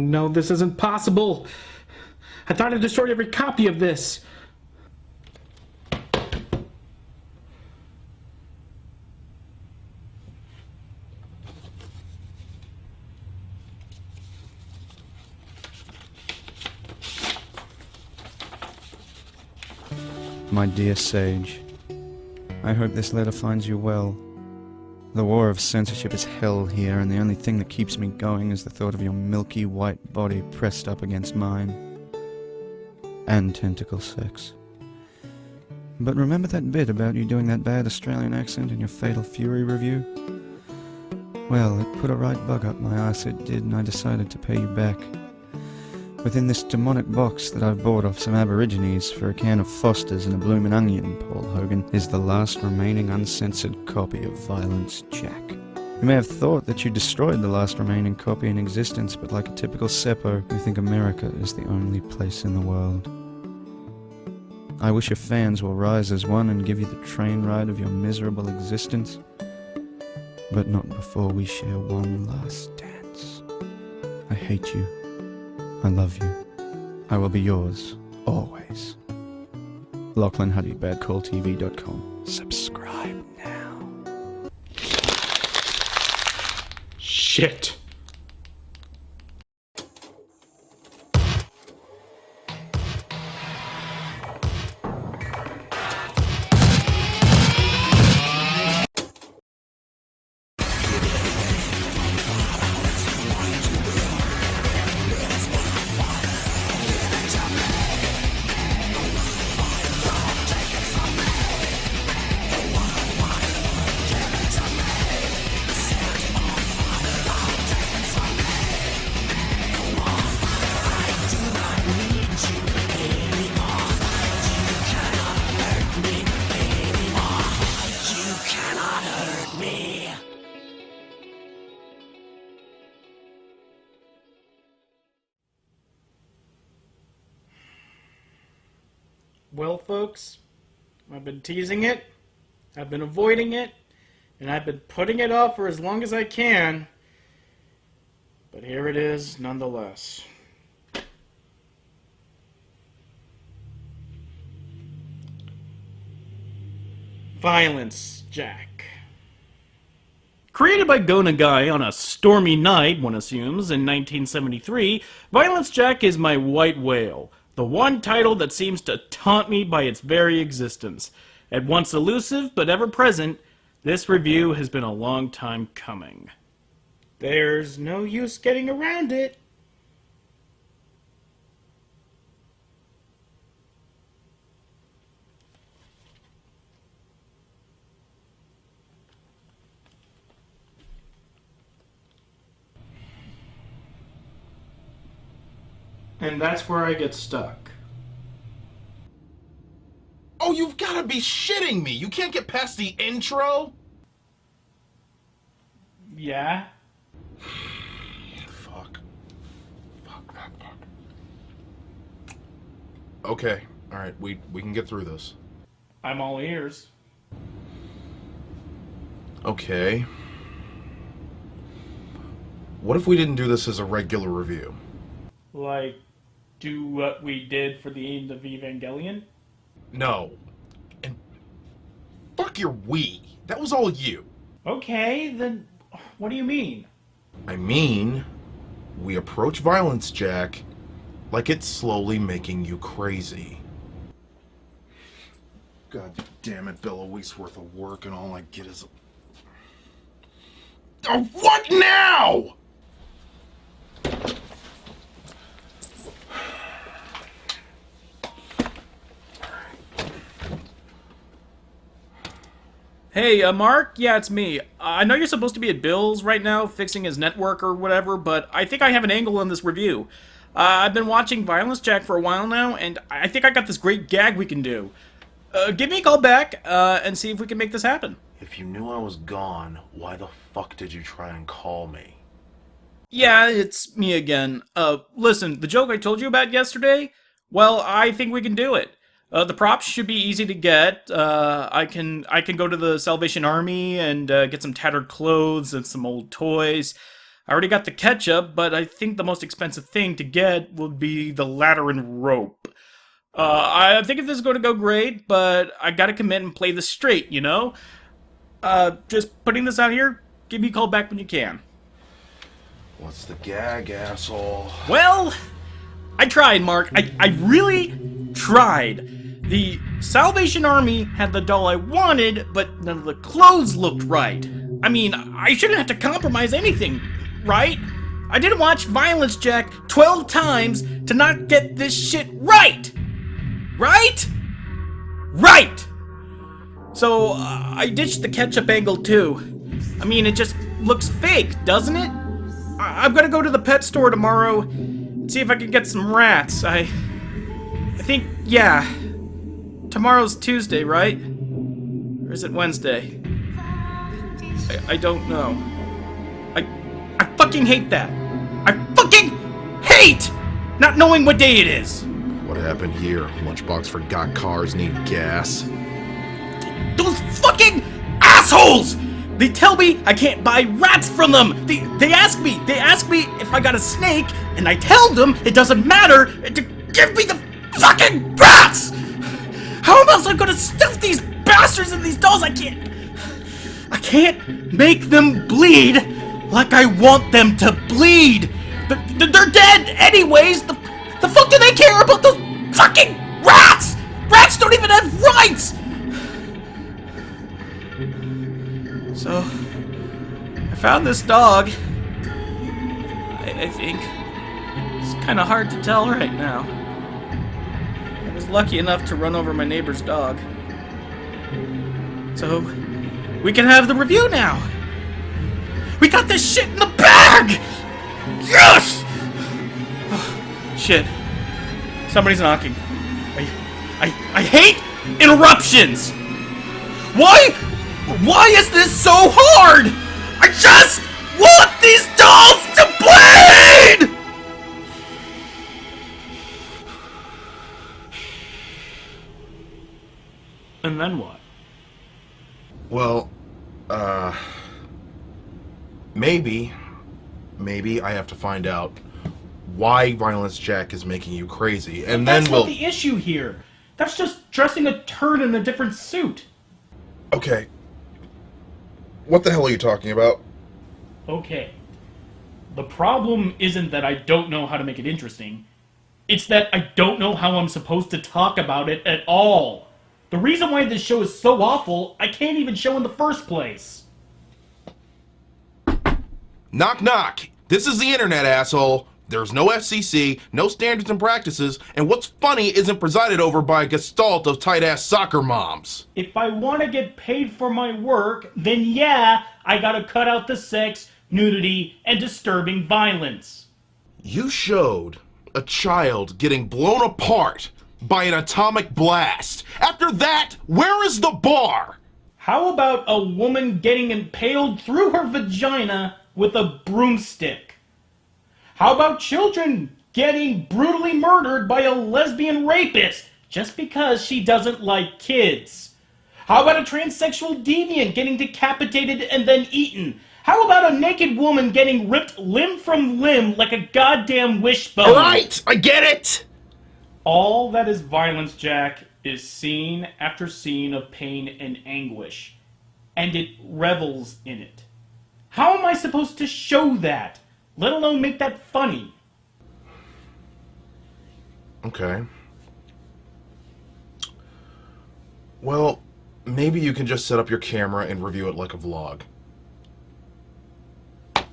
no, this isn't possible. I thought I destroyed every copy of this. My dear Sage, I hope this letter finds you well. The war of censorship is hell here, and the only thing that keeps me going is the thought of your milky white body pressed up against mine. And tentacle sex. But remember that bit about you doing that bad Australian accent in your Fatal Fury review? Well, it put a right bug up my arse, it did, and I decided to pay you back. Within this demonic box that I've bought off some aborigines for a can of Foster's and a bloomin' onion, Paul Hogan, is the last remaining uncensored copy of Violence Jack. You may have thought that you destroyed the last remaining copy in existence, but like a typical Seppo, you think America is the only place in the world. I wish your fans will rise as one and give you the train ride of your miserable existence, but not before we share one last dance. I hate you. I love you. I will be yours, always. Lachlan Huddy, badcalltv.com. Subscribe now. Shit. Well, folks, I've been teasing it, I've been avoiding it, and I've been putting it off for as long as I can, but here it is nonetheless. Violence Jack. Created by Go Nagai on a stormy night, one assumes, in 1973, Violence Jack is my white whale. The one title that seems to taunt me by its very existence. At once elusive, but ever present, this review has been a long time coming. There's no use getting around it. And that's where I get stuck. Oh, you've got to be shitting me! You can't get past the intro? Yeah? Fuck. Fuck. Okay, alright, we can get through this. I'm all ears. Okay. What if we didn't do this as a regular review? Like, do what we did for the end of Evangelion? No. And fuck your we. That was all you. Okay, then what do you mean? I mean, we approach Violence Jack like it's slowly making you crazy. God damn it, Bill, a week's worth of work and all I get is a... Oh, what now?! Hey, Mark? Yeah, it's me. I know you're supposed to be at Bill's right now, fixing his network or whatever, but I think I have an angle on this review. I've been watching Violence Jack for a while now, and I think I got this great gag we can do. Give me a call back, and see if we can make this happen. If you knew I was gone, why the fuck did you try and call me? Yeah, it's me again. Listen, the joke I told you about yesterday? Well, I think we can do it. The props should be easy to get. I can go to the Salvation Army and get some tattered clothes and some old toys. I already got the ketchup, but I think the most expensive thing to get would be the ladder and rope. I think this is going to go great, but I gotta commit and play this straight, you know? Just putting this out here, give me a call back when you can. What's the gag, asshole? Well, I tried, Mark. I really tried. The Salvation Army had the doll I wanted, but none of the clothes looked right. I mean, I shouldn't have to compromise anything, right? I didn't watch Violence Jack 12 times to not get this shit right! Right? Right! So, I ditched the ketchup angle too. I mean, it just looks fake, doesn't it? I'm gonna go to the pet store tomorrow and see if I can get some rats. I think, yeah. Tomorrow's Tuesday, right? Or is it Wednesday? I don't know. I fucking hate that. I fucking hate not knowing what day it is. What happened here? Lunchbox forgot cars need gas. Those fucking assholes! They tell me I can't buy rats from them. They ask me if I got a snake, and I tell them it doesn't matter to give me the fucking rats! How else am I gonna stuff these bastards in these dolls? I can't make them bleed like I want them to bleed. They're dead anyways. The fuck do they care about those fucking rats? Rats don't even have rights. So, I found this dog. I think it's kind of hard to tell right now. I was lucky enough to run over my neighbor's dog. So, we can have the review now. We got this shit in the bag! Yes! Oh, shit. Somebody's knocking. I hate interruptions! Why is this so hard? I just want these dolls to bleed! And then what? Well, maybe I have to find out why Violence Jack is making you crazy, and then That's not the issue here. That's just dressing a turd in a different suit. Okay. What the hell are you talking about? Okay. The problem isn't that I don't know how to make it interesting. It's that I don't know how I'm supposed to talk about it at all. The reason why this show is so awful, I can't even show in the first place. Knock knock! This is the internet, asshole! There's no FCC, no standards and practices, and what's funny isn't presided over by a gestalt of tight-ass soccer moms. If I want to get paid for my work, then yeah, I gotta cut out the sex, nudity, and disturbing violence. You showed a child getting blown apart by an atomic blast. After that, where is the bar? How about a woman getting impaled through her vagina with a broomstick? How about children getting brutally murdered by a lesbian rapist just because she doesn't like kids? How about a transsexual deviant getting decapitated and then eaten? How about a naked woman getting ripped limb from limb like a goddamn wishbone? Alright, I get it! All that is Violence Jack is scene after scene of pain and anguish, and it revels in it. How am I supposed to show that? Let alone make that funny. Okay. Well, maybe you can just set up your camera and review it like a vlog.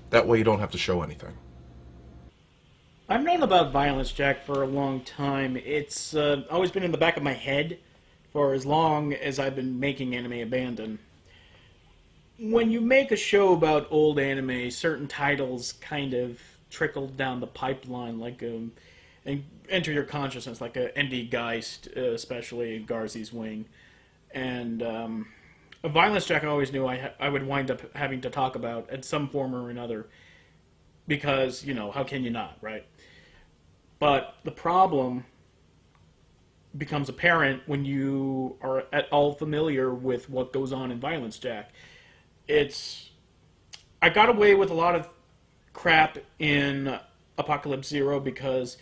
That way you don't have to show anything. I've known about Violence Jack for a long time. It's always been in the back of my head for as long as I've been making Anime Abandon. When you make a show about old anime, certain titles kind of trickle down the pipeline, like and enter your consciousness, like a ND Geist, especially Garzy's Wing. And Violence Jack I always knew I would wind up having to talk about at some form or another. Because, you know, how can you not, right? But the problem becomes apparent when you are at all familiar with what goes on in Violence Jack. I got away with a lot of crap in Apocalypse Zero because,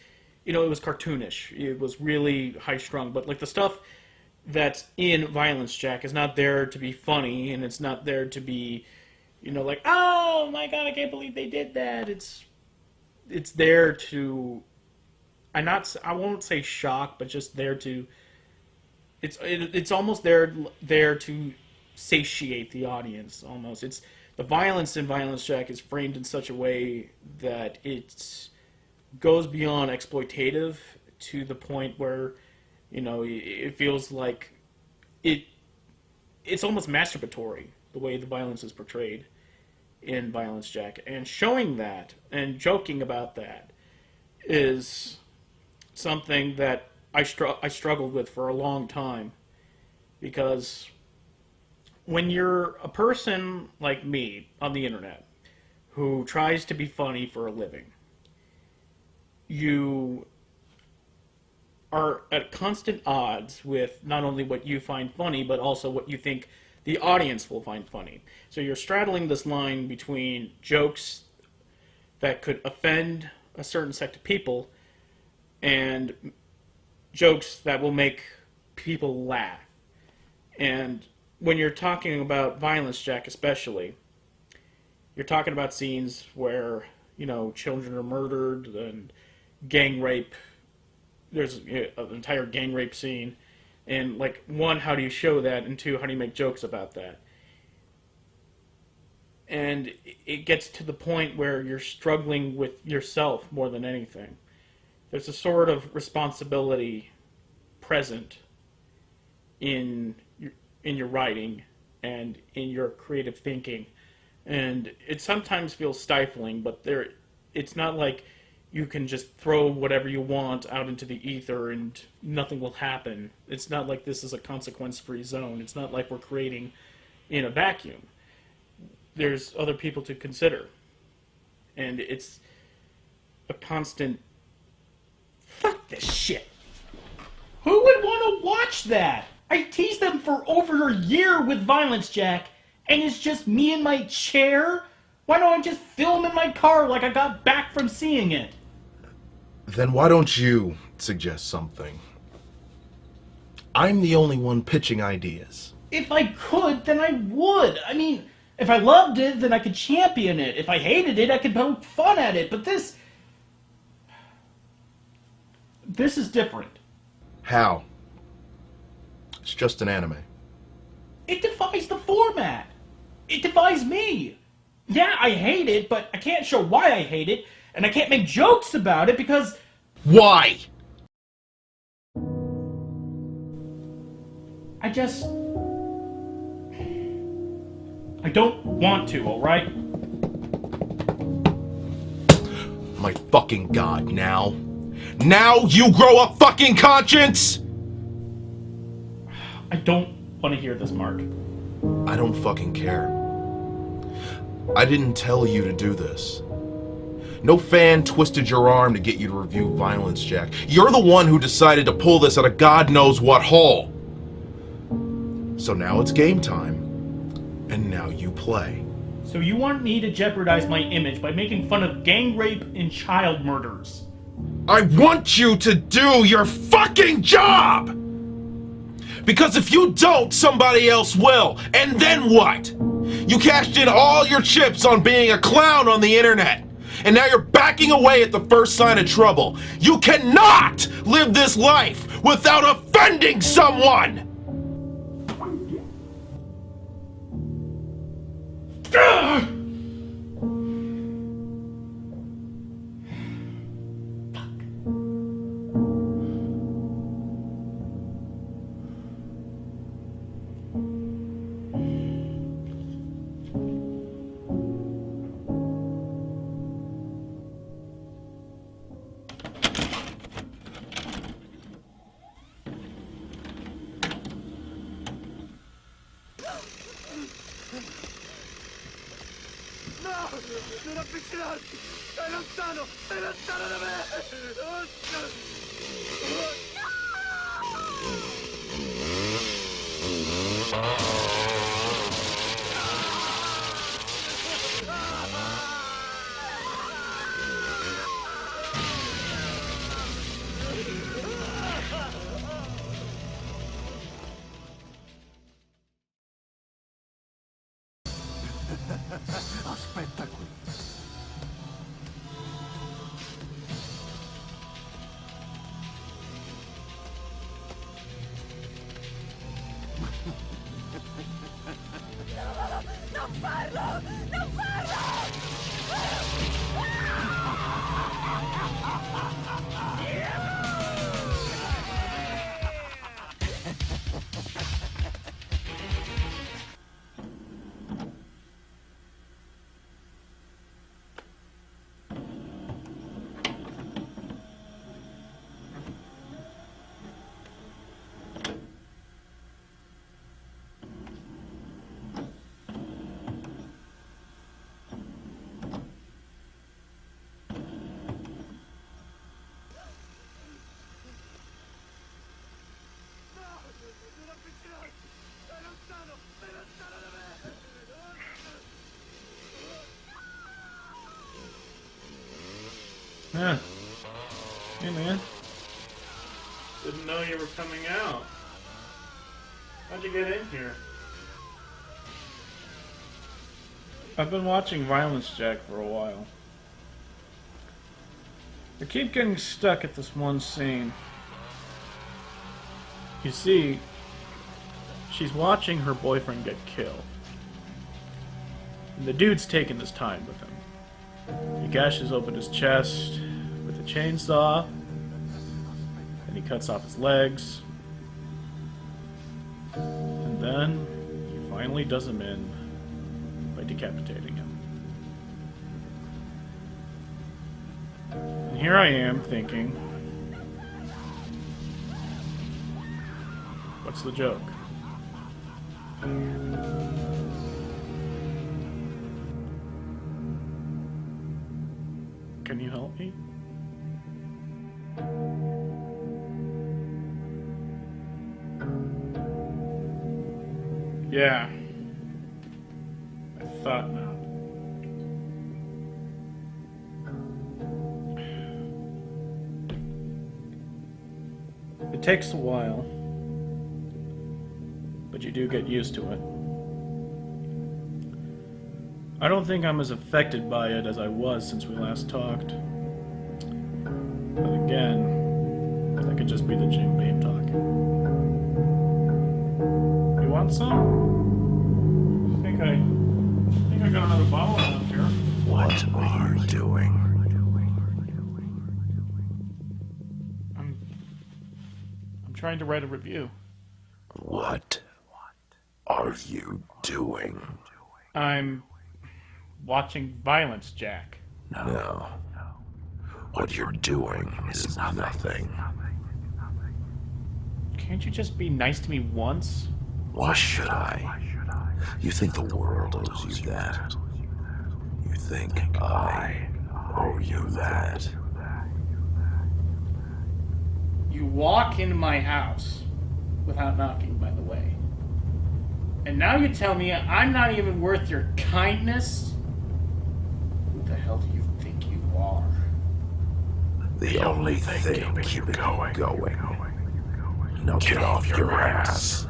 it was cartoonish. It was really high-strung. But, like, the stuff that's in Violence Jack is not there to be funny, and it's not there to be, like, oh my god, I can't believe they did that. It's there to, I won't say shock, but just there to, it's almost there to satiate the audience, almost. The violence in Violence Jack is framed in such a way that it goes beyond exploitative to the point where, it feels like it's almost masturbatory, the way the violence is portrayed in Violence Jack. And showing that and joking about that is something that I struggled with for a long time. Because when you're a person like me on the internet who tries to be funny for a living, you are at constant odds with not only what you find funny, but also what you think the audience will find funny. So you're straddling this line between jokes that could offend a certain sect of people and jokes that will make people laugh. And when you're talking about Violence Jack especially, you're talking about scenes where, children are murdered and gang rape. There's an entire gang rape scene. And, like, one, how do you show that? And two, how do you make jokes about that? And it gets to the point where you're struggling with yourself more than anything. There's a sort of responsibility present in your writing and in your creative thinking. And it sometimes feels stifling, but it's not like you can just throw whatever you want out into the ether and nothing will happen. It's not like this is a consequence-free zone. It's not like we're creating in a vacuum. There's other people to consider. And it's a constant, fuck this shit. Who would want to watch that? I teased them for over a year with Violence Jack, and it's just me in my chair? Why don't I just film in my car like I got back from seeing it? Then why don't you suggest something? I'm the only one pitching ideas. If I could, then I would. I mean, if I loved it, then I could champion it. If I hated it, I could poke fun at it. But this is different. How? It's just an anime. It defies the format. It defies me. Yeah, I hate it, but I can't show why I hate it, and I can't make jokes about it because... Why? I don't want to, alright? My fucking god, now? Now you grow a fucking conscience?! I don't want to hear this, Mark. I don't fucking care. I didn't tell you to do this. No fan twisted your arm to get you to review Violence Jack. You're the one who decided to pull this out of God knows what hole. So now it's game time. And now you play. So you want me to jeopardize my image by making fun of gang rape and child murders? I want you to do your fucking job! Because if you don't, somebody else will. And then what? You cashed in all your chips on being a clown on the internet. And now you're backing away at the first sign of trouble. You cannot live this life without offending someone! Ugh! Non avvicinarti! Stai lontano! Stai lontano da me! Non avvicinarti! Stai lontano! Stai lontano da me! Yeah. Hey, man. Didn't know you were coming out. How'd you get in here? I've been watching Violence Jack for a while. I keep getting stuck at this one scene. You see, she's watching her boyfriend get killed. And the dude's taking his time with him. He gashes open his chest with a chainsaw, and he cuts off his legs. And then he finally does him in by decapitating him. And here I am thinking, what's the joke? Can you help me? Yeah. I thought not. It takes a while, but you do get used to it. I don't think I'm as affected by it as I was since we last talked. But again, that could just be the Jim Beam talking. You want some? I think I got another bottle around here. What are you doing? I'm trying to write a review. What are you doing? I'm watching Violence Jack. No. What you're doing is nothing. Can't you just be nice to me once? Why should I? You think the world owes you that? You think I owe you that? You walk into my house without knocking, by the way. And now you tell me I'm not even worth your kindness? Who the hell do you think you are? The only thing keeping you going. Now get off your ass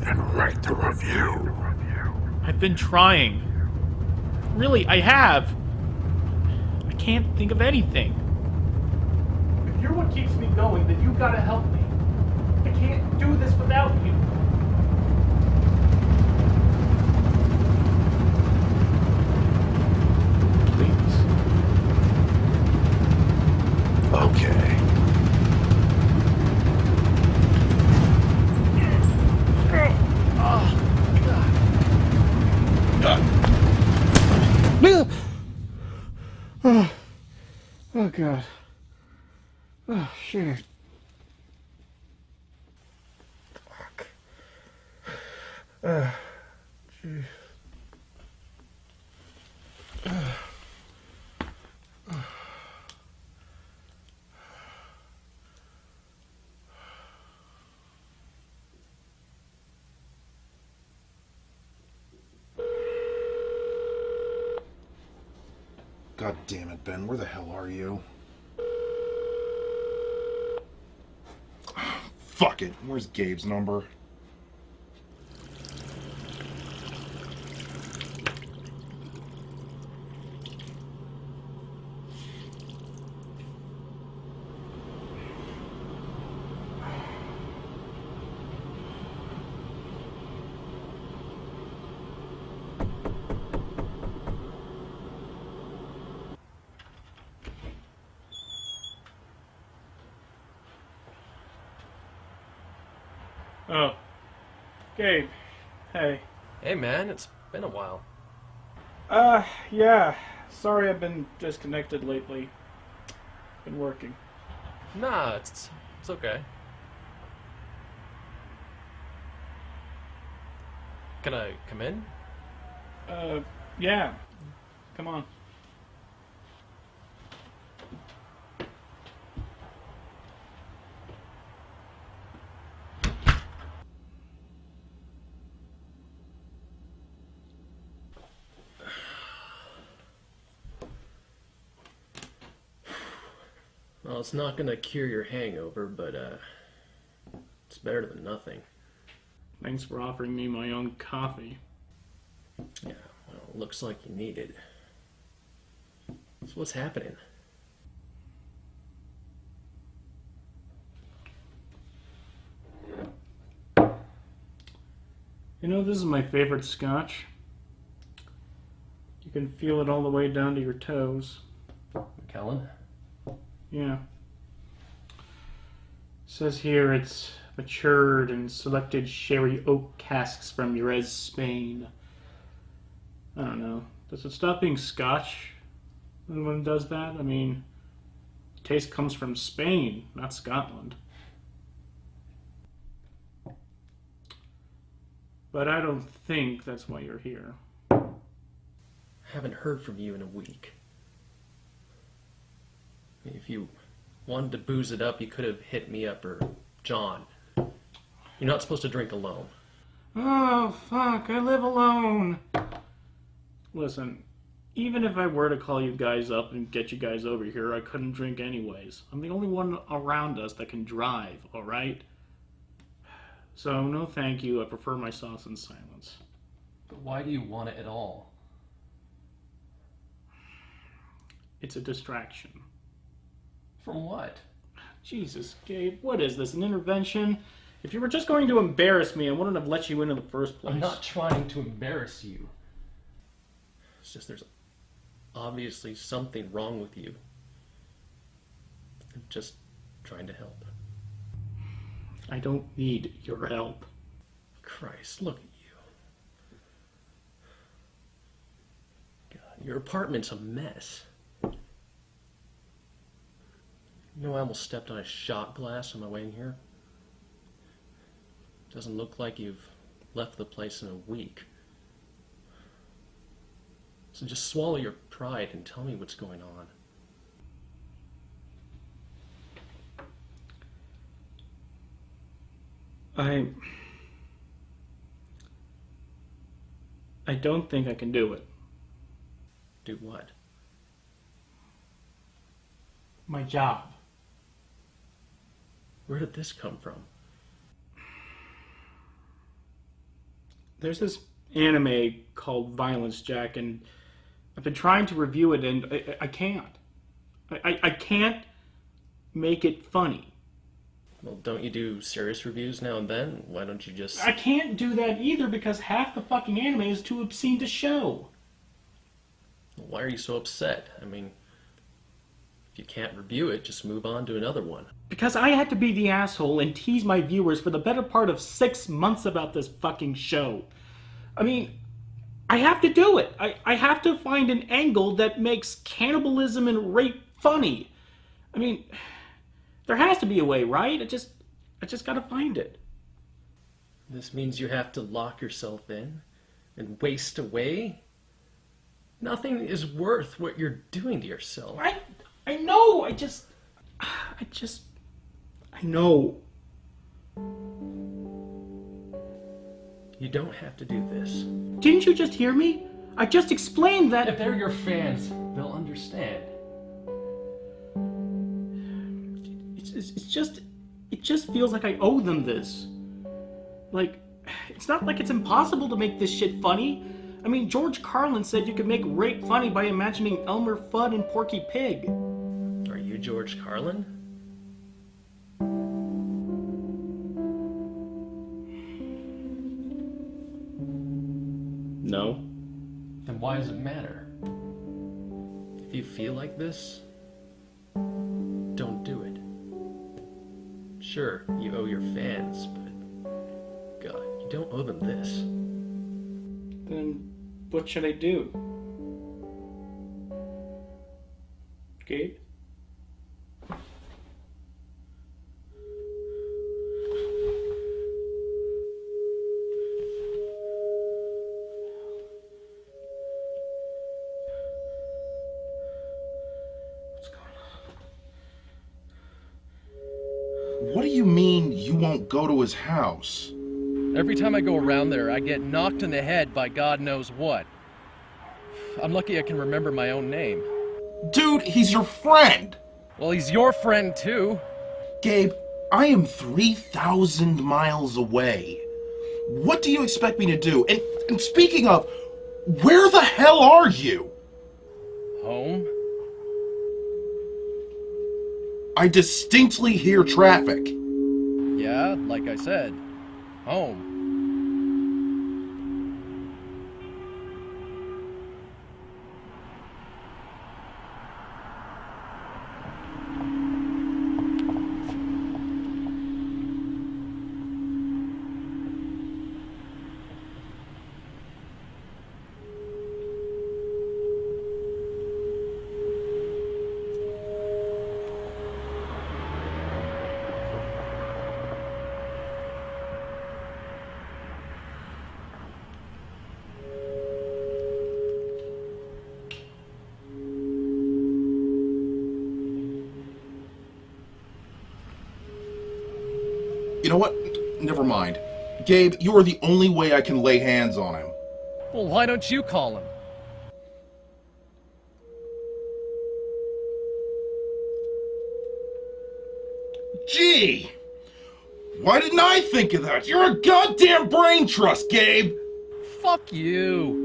and write the review. I've been trying. Really, I have. I can't think of anything. If you're what keeps me going, then you've got to help me. I can't do this without you. Please. Okay. Oh god. Oh shit. Fuck. Jeez. God damn it, Ben. Where the hell are you? Fuck it. Where's Gabe's number? Oh. Gabe. Hey. Hey man, it's been a while. Yeah. Sorry I've been disconnected lately. Been working. Nah, it's okay. Can I come in? Yeah. Come on. Well, it's not gonna cure your hangover, but it's better than nothing. Thanks for offering me my own coffee. Yeah, well, looks like you need it. So what's happening? You know, this is my favorite scotch. You can feel it all the way down to your toes. McKellen? Yeah. Says here it's matured and selected sherry oak casks from Jerez, Spain. I don't know. Does it stop being scotch when it does that? I mean, the taste comes from Spain, not Scotland. But I don't think that's why you're here. Haven't heard from you in a week. If you wanted to booze it up, you could have hit me up or John. You're not supposed to drink alone. Oh, fuck, I live alone. Listen, even if I were to call you guys up and get you guys over here, I couldn't drink anyways. I'm the only one around us that can drive, alright? So, no thank you, I prefer my sauce in silence. But why do you want it at all? It's a distraction. From what? Jesus, Gabe, what is this, an intervention? If you were just going to embarrass me, I wouldn't have let you in the first place. I'm not trying to embarrass you. It's just there's obviously something wrong with you. I'm just trying to help. I don't need your help. Christ, look at you. God, your apartment's a mess. You know, I almost stepped on a shot glass on my way in here. Doesn't look like you've left the place in a week. So just swallow your pride and tell me what's going on. I don't think I can do it. Do what? My job. Where did this come from? There's this anime called Violence Jack, and I've been trying to review it, and I can't. I can't make it funny. Well, don't you do serious reviews now and then? Why don't you just... I can't do that either because half the fucking anime is too obscene to show. Why are you so upset? I mean, if you can't review it, just move on to another one. Because I had to be the asshole and tease my viewers for the better part of 6 months about this fucking show. I mean, I have to do it. I have to find an angle that makes cannibalism and rape funny. I mean, there has to be a way, right? I just gotta find it. This means you have to lock yourself in and waste away? Nothing is worth what you're doing to yourself. I know, I know. You don't have to do this. Didn't you just hear me? I just explained that. If they're your fans, they'll understand. It just feels like I owe them this. Like, it's not like it's impossible to make this shit funny. I mean, George Carlin said you could make rape funny by imagining Elmer Fudd and Porky Pig. Are you George Carlin? No. Then why does it matter? If you feel like this, don't do it. Sure, you owe your fans, but God, you don't owe them this. Then what should I do? Gabe? What's going on? What do you mean you won't go to his house? Every time I go around there, I get knocked in the head by God knows what. I'm lucky I can remember my own name. Dude, he's your friend! Well, he's your friend too. Gabe, I am 3,000 miles away. What do you expect me to do? And speaking of, where the hell are you? Home? I distinctly hear traffic. Yeah, like I said. Home. You know what? Never mind. Gabe, you are the only way I can lay hands on him. Well, why don't you call him? Gee! Why didn't I think of that? You're a goddamn brain trust, Gabe! Fuck you.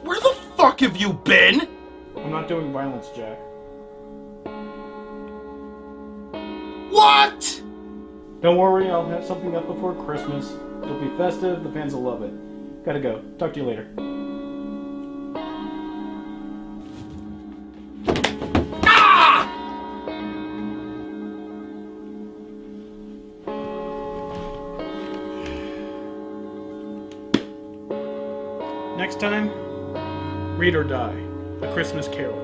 Where the fuck have you been? I'm not doing violence, Jack. What? Don't worry, I'll have something up before Christmas. It'll be festive, the fans will love it. Gotta go. Talk to you later. Next time, Read or Die, A Christmas Carol.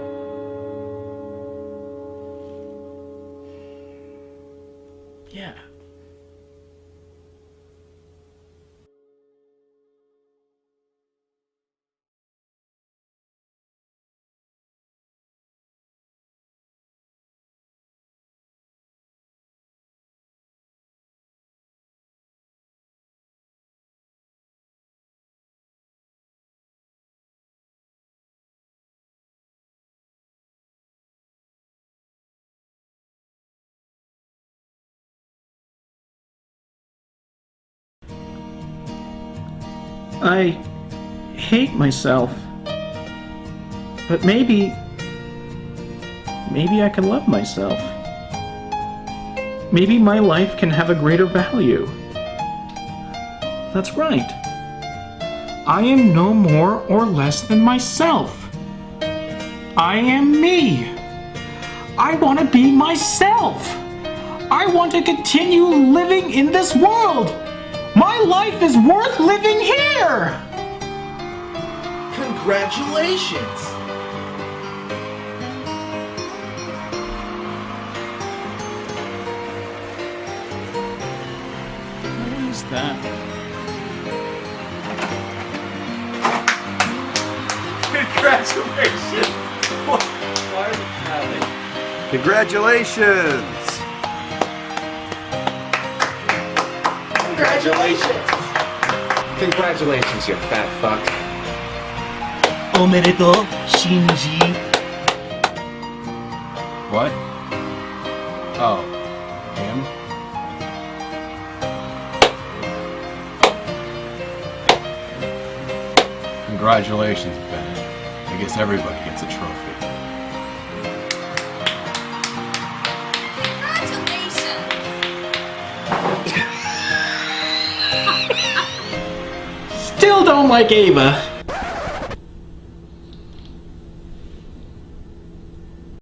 Yeah. I hate myself. But maybe I can love myself. Maybe my life can have a greater value. That's right. I am no more or less than myself. I am me. I want to be myself. I want to continue living in this world. My life is worth living here! Congratulations! What is that? Congratulations! Why are you shouting? Congratulations! Congratulations! Congratulations, you fat fuck. Omedeto, Shinji. What? Oh, him? Congratulations, Bennett. I guess everybody gets a trophy. Still don't like Ava.